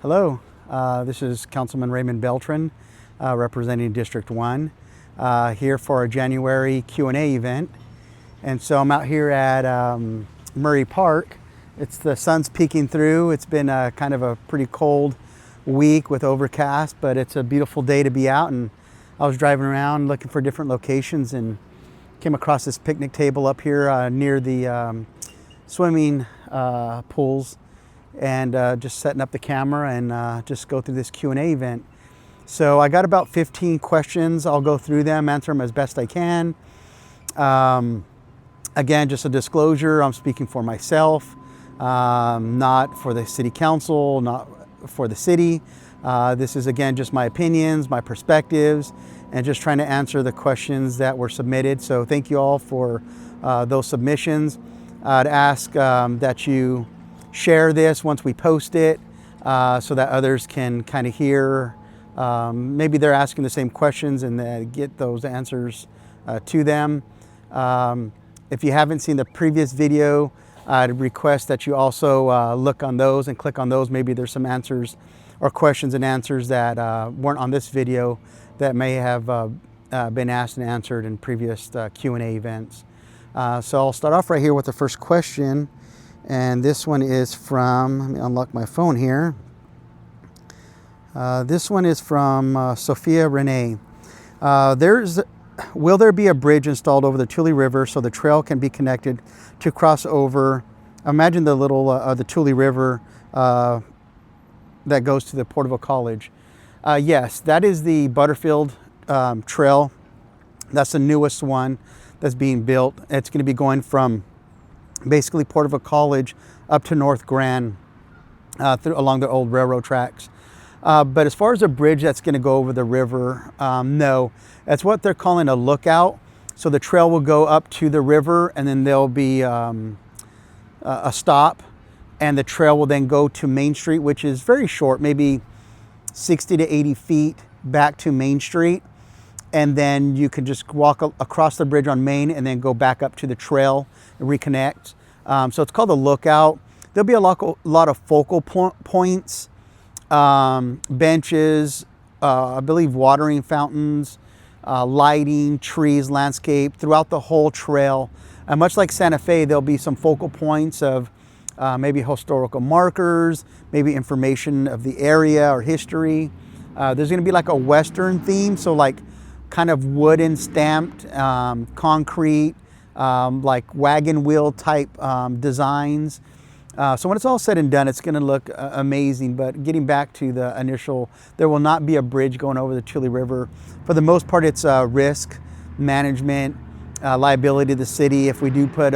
Hello, this is Councilman Raymond Beltran, representing District 1, here for our January Q&A event. And so I'm out here at Murray Park. The sun's peeking through. It's been kind of a pretty cold week with overcast, but it's a beautiful day to be out. And I was driving around looking for different locations and came across this picnic table up here near the swimming pools, and just setting up the camera and just go through this Q&A event. So I got about 15 questions. I'll go through them, answer them as best I can. Again, just a disclosure, I'm speaking for myself, not for the city council, not for the city. This is, again, just my opinions, my perspectives, and just trying to answer the questions that were submitted. So thank you all for those submissions. I'd ask that you share this once we post it, so that others can kind of hear. Maybe they're asking the same questions and get those answers to them. If you haven't seen the previous video, I'd request that you also look on those and click on those. Maybe there's some answers or questions and answers that weren't on this video that may have been asked and answered in previous Q&A events. So I'll start off right here with the first question. And this one is from, let me unlock my phone here. This one is from Sophia Renee. Will there be a bridge installed over the Tule River so the trail can be connected to cross over? Imagine the little, the Tule River that goes to the Porterville College. Yes, that is the Butterfield trail. That's the newest one that's being built. It's going to be going from basically Porterville College up to North Grand along the old railroad tracks. But as far as a bridge that's going to go over the river, no. That's what they're calling a lookout. So the trail will go up to the river, and then there'll be a stop, and the trail will then go to Main Street, which is very short, maybe 60 to 80 feet back to Main Street. And then you can just walk across the bridge on Main and then go back up to the trail and reconnect. So it's called a lookout. There'll be a lot of focal points, benches, I believe watering fountains, lighting, trees, landscape throughout the whole trail. And much like Santa Fe, there'll be some focal points of maybe historical markers, maybe information of the area or history. There's going to be like a Western theme, so like kind of wooden stamped, concrete, like wagon wheel type designs. So when it's all said and done, it's going to look amazing. But getting back to the initial, there will not be a bridge going over the Tule River. For the most part, it's risk management, liability to the city. If we do put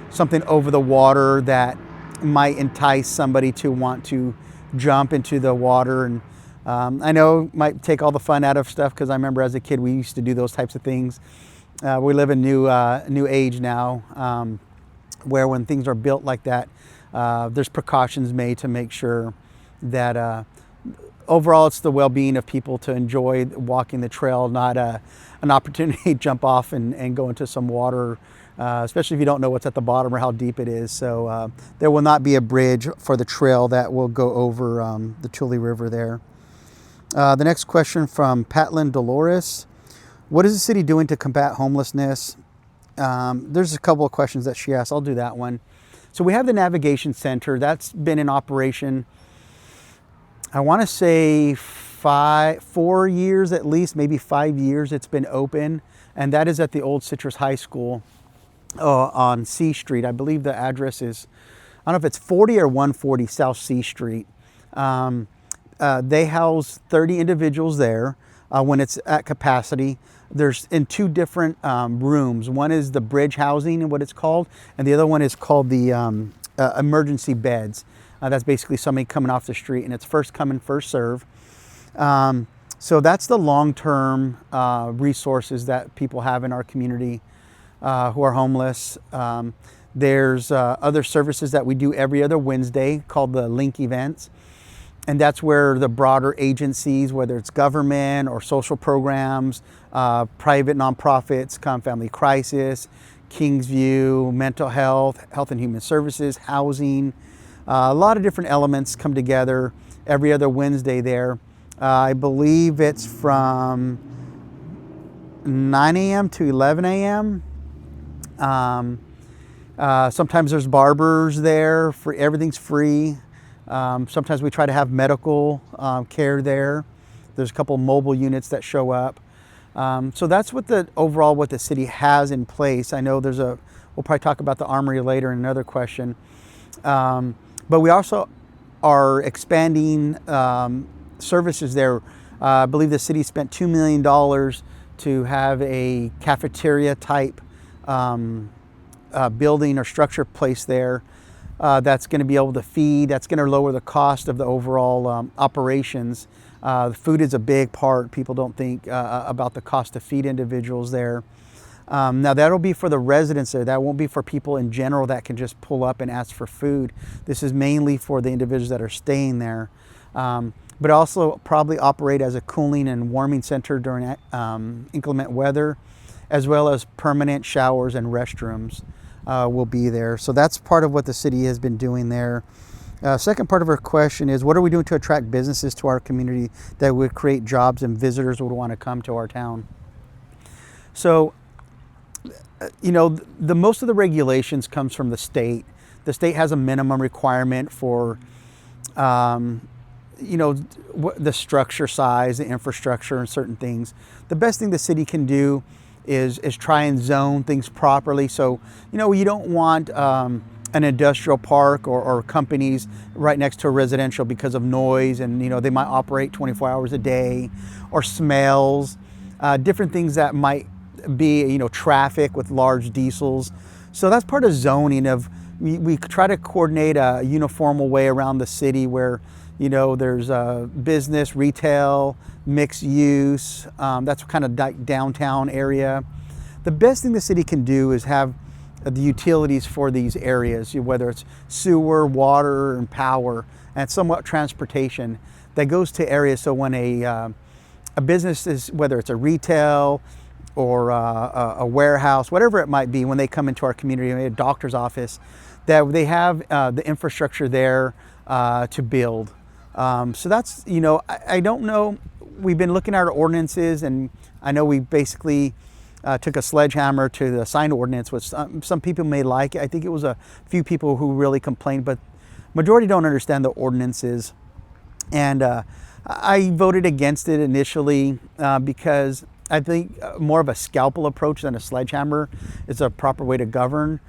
something over the water that might entice somebody to want to jump into the water. And I know it might take all the fun out of stuff, because I remember as a kid we used to do those types of things. We live in new age now, where when things are built like that, there's precautions made to make sure that overall it's the well-being of people to enjoy walking the trail, not an opportunity to jump off and go into some water, especially if you don't know what's at the bottom or how deep it is. So there will not be a bridge for the trail that will go over the Tule River there. The next question from Patlin Dolores. What is the city doing to combat homelessness? There's a couple of questions that she asked. I'll do that one. So we have the Navigation Center. That's been in operation, I want to say 4 years at least, maybe 5 years it's been open. And that is at the old Citrus High School on C Street. I believe the address is, I don't know if it's 40 or 140 South C Street. They house 30 individuals there when it's at capacity. There's in two different rooms. One is the bridge housing, and what it's called, and the other one is called the emergency beds. That's basically somebody coming off the street, and it's first come and first serve. So that's the long-term resources that people have in our community who are homeless. There's other services that we do every other Wednesday called the Link events. And that's where the broader agencies, whether it's government or social programs, private nonprofits, come Family Crisis, Kingsview, mental health, health and human services, housing, A lot of different elements come together every other Wednesday there. I believe it's from 9 a.m. to 11 a.m. Sometimes there's barbers there, for everything's free. Sometimes we try to have medical care there. There's a couple mobile units that show up. So that's what what the city has in place. I know we'll probably talk about the armory later in another question. But we also are expanding services there. I believe the city spent $2 million to have a cafeteria type building or structure placed there that's going to be able to feed, that's going to lower the cost of the overall operations. Food is a big part. People don't think about the cost to feed individuals there. Now that'll be for the residents there. That won't be for people in general that can just pull up and ask for food. This is mainly for the individuals that are staying there. But also probably operate as a cooling and warming center during inclement weather, as well as permanent showers and restrooms will be there. So that's part of what the city has been doing there. Second part of our question is, what are we doing to attract businesses to our community that would create jobs and visitors would want to come to our town? So, the most of the regulations comes from the state. The state has a minimum requirement for, the structure size, the infrastructure, and certain things. The best thing the city can do is try and zone things properly. So, you don't want an industrial park or companies right next to a residential because of noise, and they might operate 24 hours a day, or smells, different things that might be traffic with large diesels. So that's part of zoning. We try to coordinate a uniform way around the city where there's business, retail, mixed use. That's kind of downtown area. The best thing the city can do is have the utilities for these areas, whether it's sewer, water, and power, and somewhat transportation that goes to areas. So when a business is, whether it's a retail or a warehouse, whatever it might be, when they come into our community, a doctor's office, that they have the infrastructure there to build. So that's, I don't know. We've been looking at our ordinances, and I know we basically took a sledgehammer to the sign ordinance, which some people may like. I think it was a few people who really complained, but majority don't understand the ordinances. And I voted against it initially because I think more of a scalpel approach than a sledgehammer is a proper way to govern.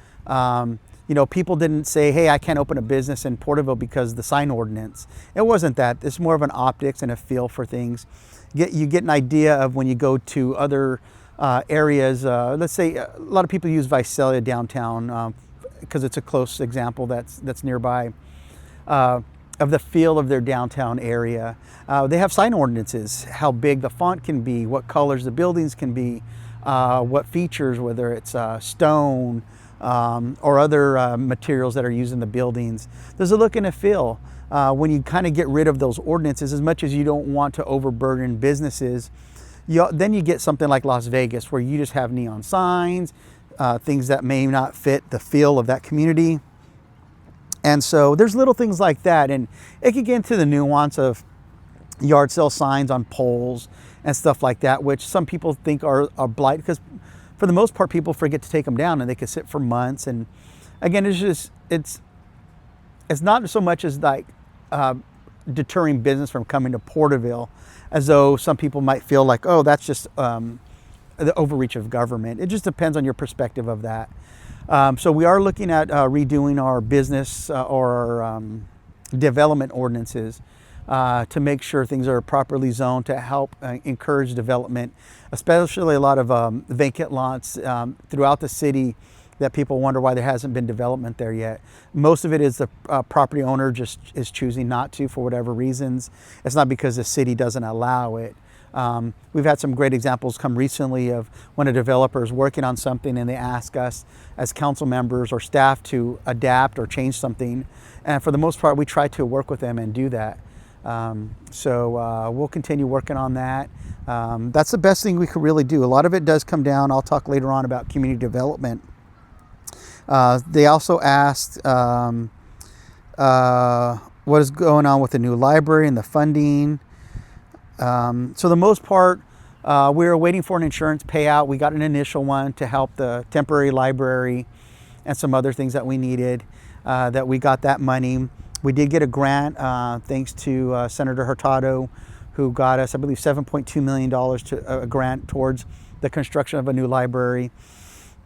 People didn't say, hey, I can't open a business in Porterville because of the sign ordinance. It wasn't that. It's more of an optics and a feel for things. You get an idea of when you go to other areas. Let's say a lot of people use Visalia downtown because it's a close example that's nearby of the feel of their downtown area. They have sign ordinances, how big the font can be, what colors the buildings can be, what features, whether it's stone, or other materials that are used in the buildings. There's a look and a feel. When you kind of get rid of those ordinances, as much as you don't want to overburden businesses, then you get something like Las Vegas, where you just have neon signs, things that may not fit the feel of that community. And so there's little things like that, and it can get into the nuance of yard sale signs on poles and stuff like that, which some people think are blight, because for the most part, people forget to take them down, and they can sit for months. And again, it's not so much as like deterring business from coming to Porterville, as though some people might feel like, oh, that's just the overreach of government. It just depends on your perspective of that. So we are looking at redoing our business or our development ordinances to make sure things are properly zoned to help encourage development, especially a lot of vacant lots throughout the city that people wonder why there hasn't been development there yet. Most of it is the property owner just is choosing not to for whatever reasons. It's not because the city doesn't allow it. We've had some great examples come recently of when a developer is working on something and they ask us as council members or staff to adapt or change something. And for the most part, we try to work with them and do that. So we'll continue working on that. That's the best thing we could really do. A lot of it does come down. I'll talk later on about community development. They also asked What is going on with the new library and the funding? So the most part, we were waiting for an insurance payout. We got an initial one to help the temporary library and some other things that we needed, that we got that money. We did get a grant, thanks to Senator Hurtado, who got us, I believe, $7.2 million to a grant towards the construction of a new library.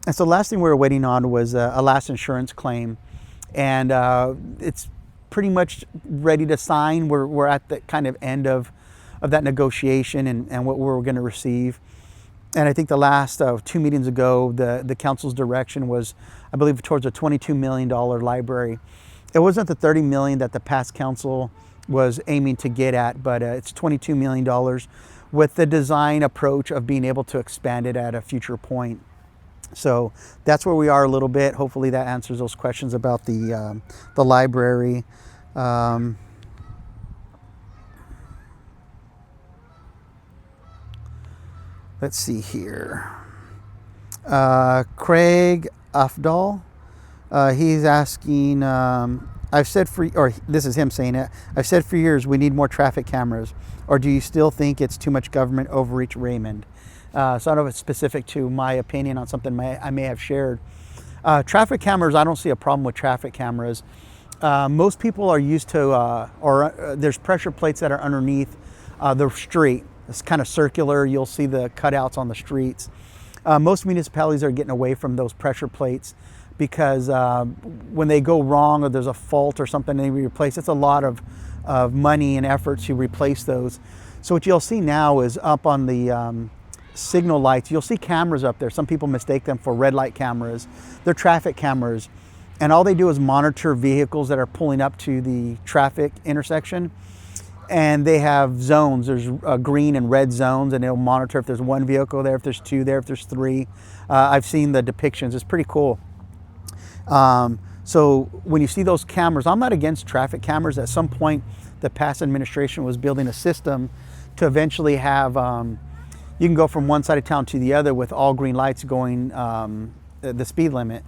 And so the last thing we were waiting on was a last insurance claim. And it's pretty much ready to sign. We're at the kind of end of that negotiation and what we're going to receive. And I think the last 2 meetings ago, the council's direction was, I believe, towards a $22 million library. It wasn't the $30 million that the past council was aiming to get at, but it's $22 million with the design approach of being able to expand it at a future point. So that's where we are a little bit. Hopefully that answers those questions about the library. Let's see here. Craig Afdal, he's asking, I've said or this is him saying it, I've said for years we need more traffic cameras, or do you still think it's too much government overreach, Raymond? So I don't know if it's specific to my opinion on something I may have shared. Traffic cameras, I don't see a problem with traffic cameras. Most people are used to, there's pressure plates that are underneath the street. It's kind of circular. You'll see the cutouts on the streets. Most municipalities are getting away from those pressure plates because when they go wrong or there's a fault or something they replace, it's a lot of money and effort to replace those. So what you'll see now is up on the signal lights, you'll see cameras up there. Some people mistake them for red light cameras. They're traffic cameras. And all they do is monitor vehicles that are pulling up to the traffic intersection. And they have zones. There's green and red zones, and it'll monitor if there's one vehicle there, if there's two there, if there's three. I've seen the depictions. It's pretty cool. So when you see those cameras, I'm not against traffic cameras. At some point, the past administration was building a system to eventually have, you can go from one side of town to the other with all green lights going the speed limit.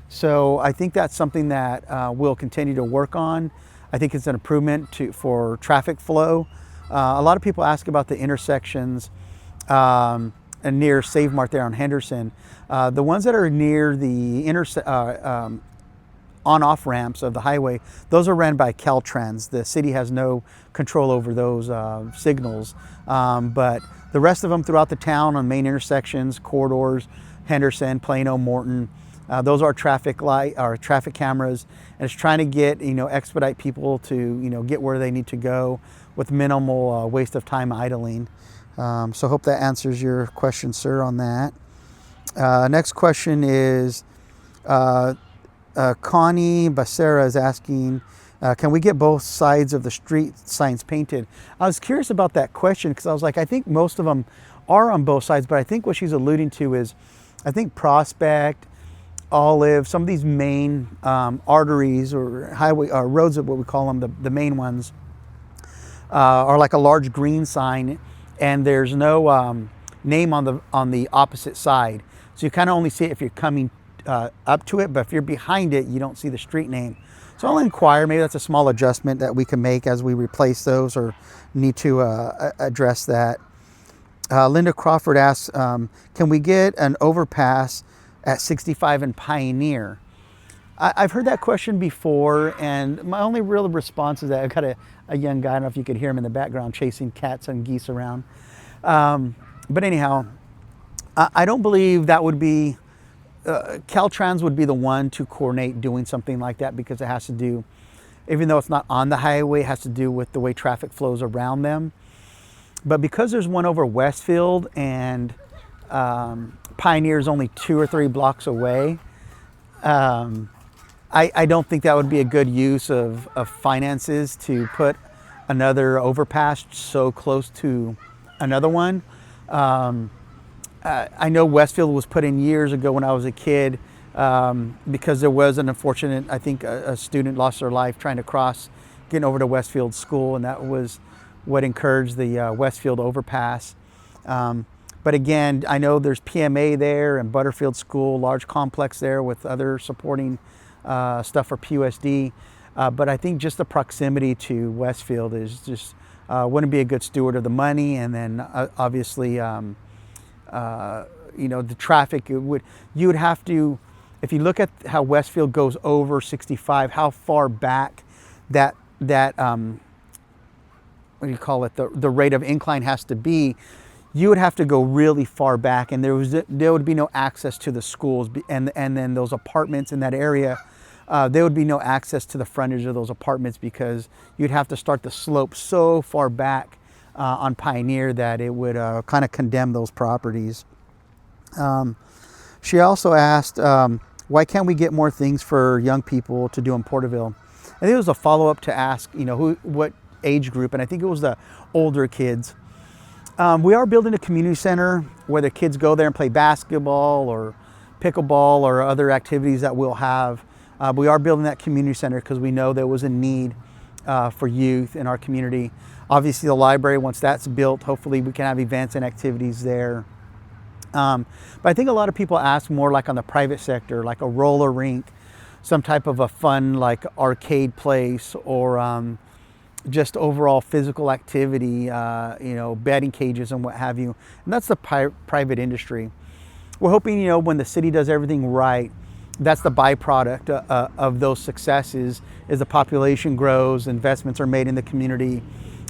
So I think that's something that we'll continue to work on. I think it's an improvement for traffic flow. A lot of people ask about the intersections near Save Mart there on Henderson. The ones that are near the on-off ramps of the highway, those are ran by Caltrans. The city has no control over those signals. But the rest of them throughout the town on main intersections, corridors, Henderson, Plano, Morton, those are traffic cameras, and it's trying to get, expedite people to, get where they need to go with minimal waste of time idling. So hope that answers your question, sir, on that. Next question is, Connie Becerra is asking, can we get both sides of the street signs painted? I was curious about that question because I was like, I think most of them are on both sides, but I think what she's alluding to is, I think Prospect, Olive, some of these main arteries or highway or roads, what we call them, the main ones, are like a large green sign, and there's no name on the opposite side. So you kind of only see it if you're coming up to it, but if you're behind it, you don't see the street name. So I'll inquire. Maybe that's a small adjustment that we can make as we replace those or need to address that. Linda Crawford asks, can we get an overpass at 65 and Pioneer? I've heard that question before, and my only real response is that I've got a young guy, I don't know if you could hear him in the background, chasing cats and geese around. But anyhow, I don't believe that would be, Caltrans would be the one to coordinate doing something like that, because it has to do, even though it's not on the highway, it has to do with the way traffic flows around them. But because there's one over Westfield and Pioneer is only 2 or 3 blocks away, I don't think that would be a good use of finances to put another overpass so close to another one. I know Westfield was put in years ago when I was a kid because there was an unfortunate, I think a student lost their life trying to cross, getting over to Westfield School, and that was what encouraged the Westfield overpass. But again, I know there's PMA there and Butterfield School, large complex there with other supporting stuff for PUSD. But I think just the proximity to Westfield is just wouldn't be a good steward of the money, and then obviously, the traffic. You would have to, if you look at how Westfield goes over 65, how far back that what do you call it, the rate of incline has to be. You would have to go really far back, and there would be no access to the schools, and then those apartments in that area. There would be no access to the frontage of those apartments because you'd have to start the slope so far back on Pioneer that it would kind of condemn those properties. She also asked, why can't we get more things for young people to do in Porterville? I think it was a follow-up to ask, what age group, and I think it was the older kids. We are building a community center where the kids go there and play basketball or pickleball or other activities that we'll have. We are building that community center because we know there was a need for youth in our community. Obviously the library, once that's built, hopefully we can have events and activities there. But I think a lot of people ask more like on the private sector, like a roller rink, some type of a fun like arcade place, or just overall physical activity, betting cages and what have you. And that's the private industry. We're hoping, when the city does everything right, that's the byproduct of those successes, is the population grows, investments are made in the community.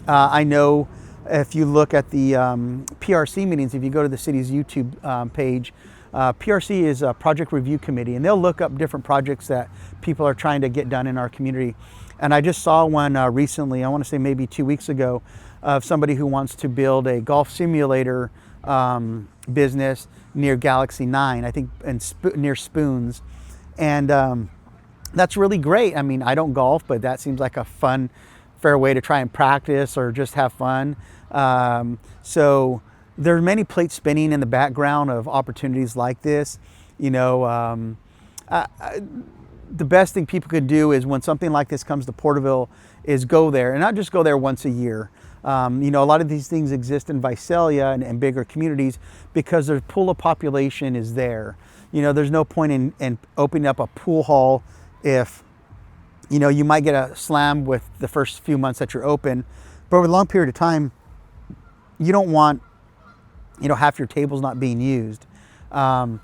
I know if you look at the PRC meetings, if you go to the city's YouTube page, PRC is a project review committee, and they'll look up different projects that people are trying to get done in our community. And I just saw one recently, I want to say maybe 2 weeks ago, of somebody who wants to build a golf simulator business near Galaxy 9, I think, near Spoons. And that's really great. I mean, I don't golf, but that seems like a fun, fair way to try and practice or just have fun. So there are many plates spinning in the background of opportunities like this. The best thing people could do is when something like this comes to Porterville is go there, and not just go there once a year. A lot of these things exist in Visalia and bigger communities because their pool of population is there. There's no point in opening up a pool hall if, you might get a slam with the first few months that you're open, but over a long period of time, you don't want, half your tables not being used. Same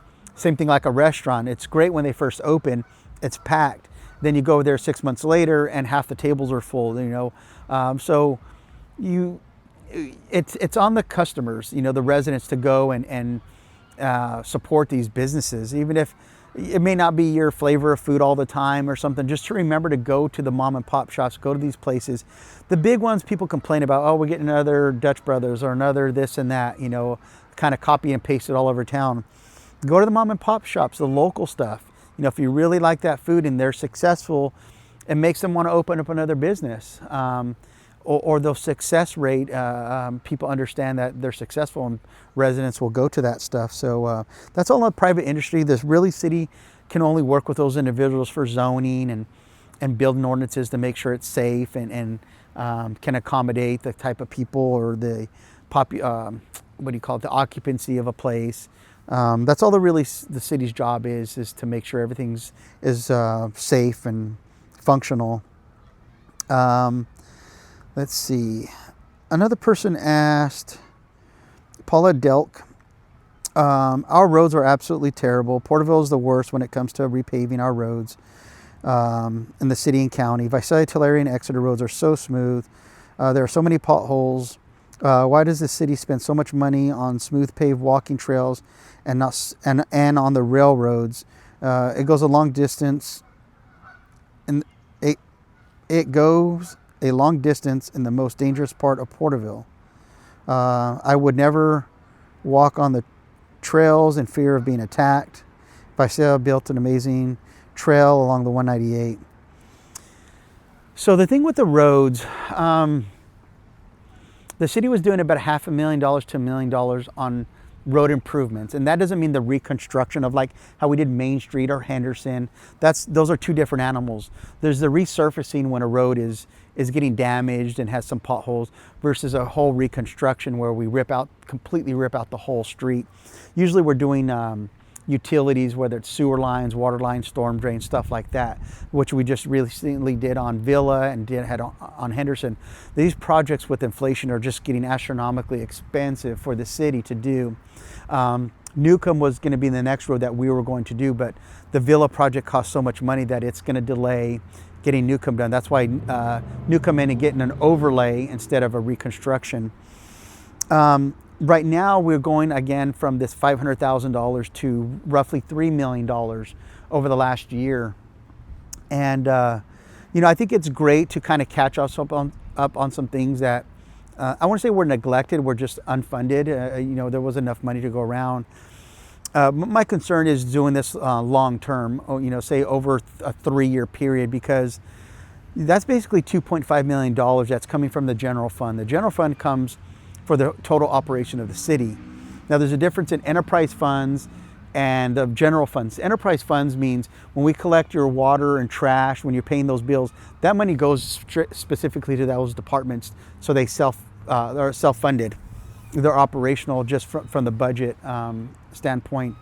thing like a restaurant. It's great when they first open. It's packed. Then you go there 6 months later and half the tables are full, so it's on the customers, the residents, to go and support these businesses, even if it may not be your flavor of food all the time or something. Just to remember to go to the mom and pop shops, go to these places. The big ones people complain about, oh, we're getting another Dutch Brothers or another this and that, kind of copy and paste it all over town. Go to the mom and pop shops, the local stuff. If you really like that food and they're successful, it makes them want to open up another business. Or the success rate, people understand that they're successful and residents will go to that stuff. So that's all in the private industry. This really city can only work with those individuals for zoning and building ordinances to make sure it's safe and can accommodate the type of people or the the occupancy of a place. That's all the city's job is to make sure everything's safe and functional. Let's see. Another person asked, Paula Delk, our roads are absolutely terrible. Porterville is the worst when it comes to repaving our roads in the city and county. Visalia, Tulare, and Exeter roads are so smooth. There are so many potholes. Why does the city spend so much money on smooth paved walking trails and on the railroads? It goes a long distance, and it goes a long distance in the most dangerous part of Porterville. I would never walk on the trails in fear of being attacked. Visalia built an amazing trail along the 198. So the thing with the roads, the city was doing about $500,000 to $1 million on road improvements, and that doesn't mean the reconstruction of like how we did Main Street or Henderson. Those are two different animals. There's the resurfacing when a road is getting damaged and has some potholes versus a whole reconstruction where we completely rip out the whole street. Usually we're doing utilities, whether it's sewer lines, water lines, storm drains, stuff like that, which we just recently did on Villa and had on Henderson. These projects with inflation are just getting astronomically expensive for the city to do. Newcomb was going to be the next road that we were going to do, but the Villa project cost so much money that it's going to delay getting Newcomb done. That's why Newcomb ended up getting an overlay instead of a reconstruction. Right now, we're going again from this $500,000 to roughly $3 million over the last year. And, you know, I think it's great to kind of catch us up on some things that I want to say we're neglected, we're just unfunded. You know, there wasn't enough money to go around. My concern is doing this long term, you know, say over a 3-year period, because that's basically $2.5 million that's coming from the general fund. The general fund comes for the total operation of the city. Now, there's a difference in enterprise funds and the general funds. Enterprise funds means when we collect your water and trash, when you're paying those bills, that money goes specifically to those departments, so they are self-funded. They're operational just from the budget standpoint.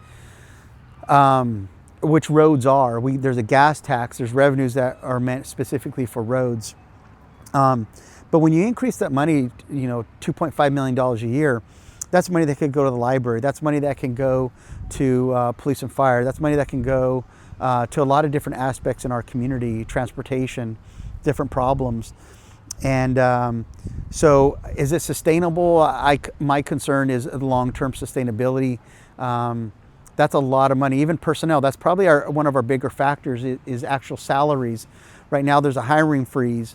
Which roads are. There's a gas tax, there's revenues that are meant specifically for roads. But when you increase that money, you know, $2.5 million a year, that's money that could go to the library. That's money that can go to police and fire. That's money that can go to a lot of different aspects in our community, transportation, different problems. And so is it sustainable? My concern is the long-term sustainability. That's a lot of money, even personnel. That's probably one of our bigger factors is actual salaries. Right now there's a hiring freeze.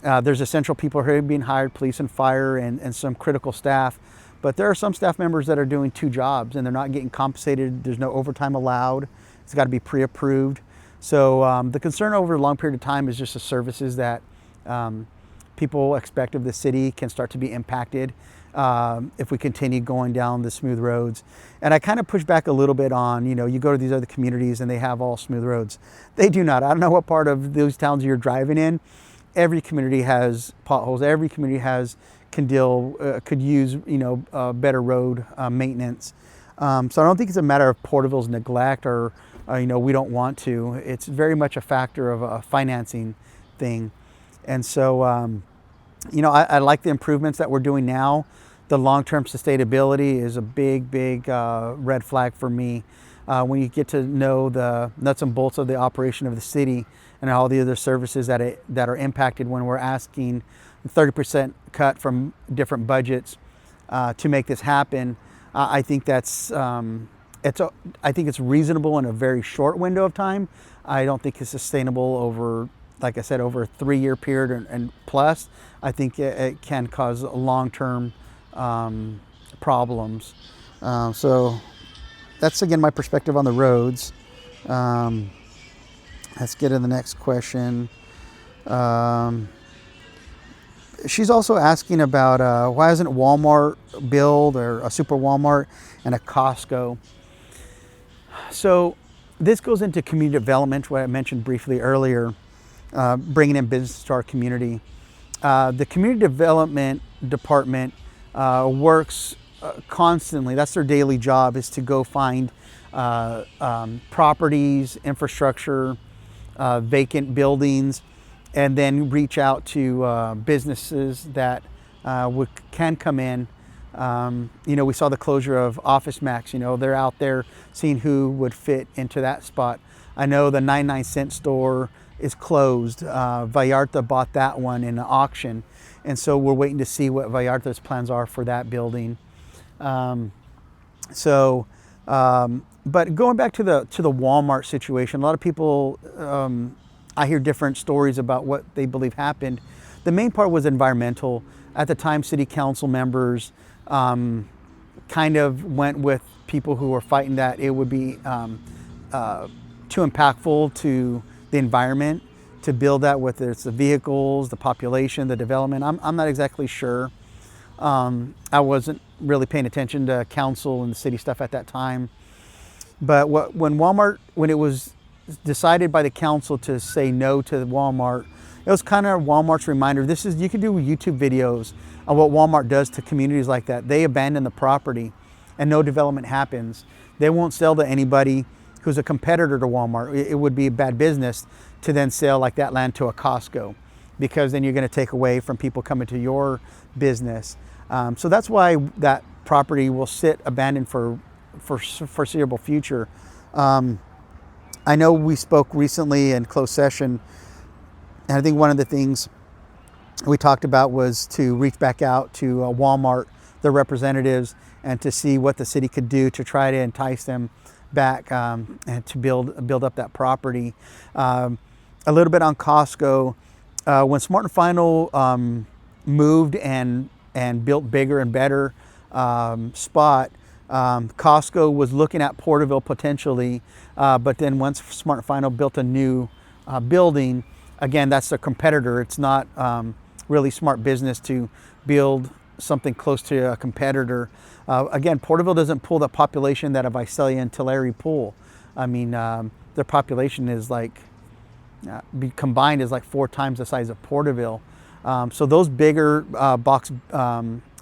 There's essential people who are being hired, police and fire, and some critical staff. But there are some staff members that are doing 2 jobs and they're not getting compensated. There's no overtime allowed. It's got to be pre-approved. So the concern over a long period of time is just the services that people expect of the city can start to be impacted if we continue going down the smooth roads. And I kind of push back a little bit on, you know, you go to these other communities and they have all smooth roads. They do not. I don't know what part of those towns you're driving in. Every community has potholes. Every community could use, you know, better road maintenance. So I don't think it's a matter of Porterville's neglect or you know, we don't want to. It's very much a factor of a financing thing. And so, you know, I like the improvements that we're doing now. The long-term sustainability is a big red flag for me. When you get to know the nuts and bolts of the operation of the city and all the other services that are impacted when we're asking 30% cut from different budgets to make this happen, I think that's I think it's reasonable in a very short window of time. I don't think it's sustainable over, like I said, over a 3-year period and plus. I think it can cause long-term problems. So that's again my perspective on the roads. Let's get to the next question. She's also asking about why isn't Walmart built, or a super Walmart and a Costco? So this goes into community development, what I mentioned briefly earlier, bringing in business to our community. The community development department works constantly. That's their daily job, is to go find properties, infrastructure, vacant buildings, and then reach out to businesses that can come in. You know, we saw the closure of Office Max. You know, they're out there seeing who would fit into that spot. I know the 99-cent store is closed. Vallarta bought that one in an auction, and so we're waiting to see what Vallarta's plans are for that building. But going back to the Walmart situation, a lot of people, I hear different stories about what they believe happened. The main part was environmental. At the time, city council members kind of went with people who were fighting that it would be too impactful to the environment to build that, whether it's the vehicles, the population, the development. I'm not exactly sure. I wasn't really paying attention to council and the city stuff at that time. But when it was decided by the council to say no to Walmart, it was kind of Walmart's reminder. You can do YouTube videos on what Walmart does to communities like that. They abandon the property and no development happens. they won't sell to anybody who's a competitor to Walmart. It would be a bad business to then sell like that land to a Costco, because then you're going to take away from people coming to your business. So that's why that property will sit abandoned for foreseeable future. I know we spoke recently in closed session, and I think one of the things we talked about was to reach back out to Walmart, their representatives, and to see what the city could do to try to entice them back and to build up that property. A little bit on Costco. When Smart and Final moved and built bigger and better spot, Costco was looking at Porterville potentially, but then once Smart and Final built a new building, again, that's a competitor. It's not really smart business to build something close to a competitor. Again, Porterville doesn't pull the population that a Visalia and Tulare pull. I mean, their population is like, combined is like 4 times the size of Porterville. So those bigger box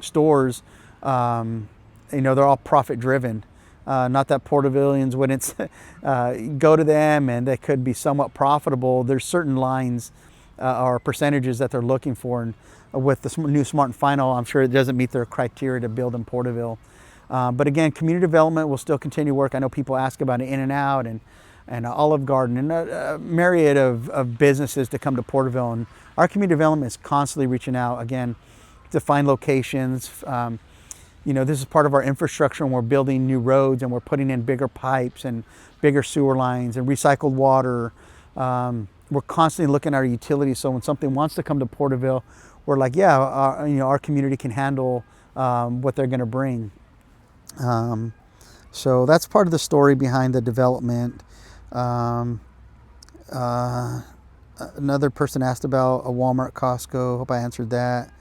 stores, they're all profit driven. Not that Portervillians wouldn't go to them and they could be somewhat profitable. There's certain lines or percentages that they're looking for. And with the new Smart and Final, I'm sure it doesn't meet their criteria to build in Porterville. But again, community development will still continue work. I know people ask about In-N-Out and Olive Garden and a myriad of businesses to come to Porterville. And our community development is constantly reaching out, again, to find locations. This is part of our infrastructure, and we're building new roads, and we're putting in bigger pipes and bigger sewer lines and recycled water. We're constantly looking at our utilities, so when something wants to come to Porterville, we're like, yeah, our community can handle what they're going to bring. So that's part of the story behind the development. Another person asked about a Walmart, Costco. Hope I answered that.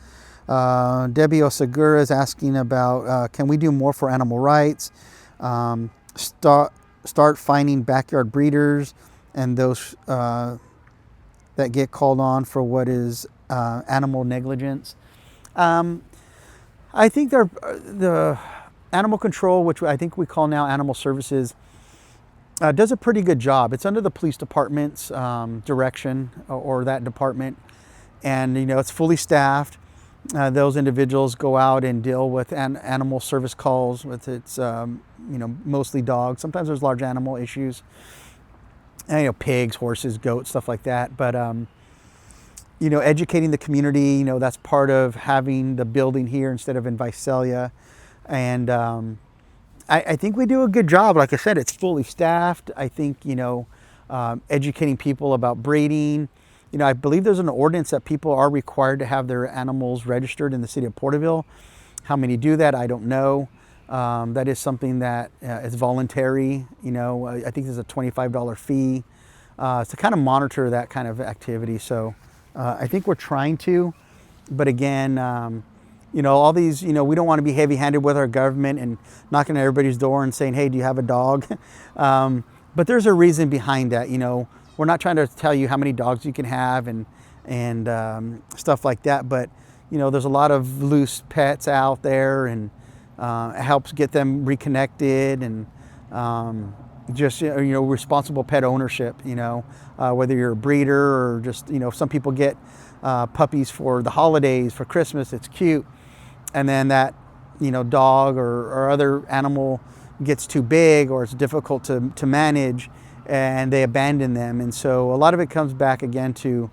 Debbie Osagura is asking about, can we do more for animal rights? Start finding backyard breeders and those that get called on for what is animal negligence. I think the animal control, which I think we call now animal services, does a pretty good job. It's under the police department's direction, or that department, and it's fully staffed. Those individuals go out and deal with animal service calls with its mostly dogs. Sometimes there's large animal issues, and, pigs, horses, goats, stuff like that. But educating the community, that's part of having the building here instead of in Visalia. And I think we do a good job. Like I said, it's fully staffed. I think educating people about breeding. I believe there's an ordinance that people are required to have their animals registered in the city of Porterville. How many do that, I don't know. That is something that is voluntary. I think there's a $25 fee to kind of monitor that kind of activity. So I think we're trying to, but again, all these, we don't want to be heavy-handed with our government and knocking at everybody's door and saying, hey, do you have a dog? But there's a reason behind that. We're not trying to tell you how many dogs you can have and stuff like that. But, there's a lot of loose pets out there, and it helps get them reconnected and just, responsible pet ownership, whether you're a breeder or just, some people get puppies for the holidays, for Christmas, it's cute. And then that, dog or other animal gets too big or it's difficult to manage, and they abandon them. And so a lot of it comes back again to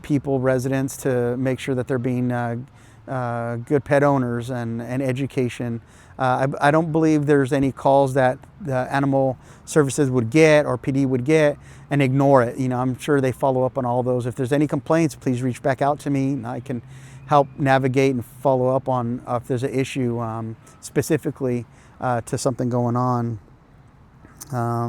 people, residents, to make sure that they're being good pet owners and education. I don't believe there's any calls that the animal services would get or PD would get and ignore it. I'm sure they follow up on all those. If there's any complaints, please reach back out to me. I can help navigate and follow up on if there's an issue specifically to something going on.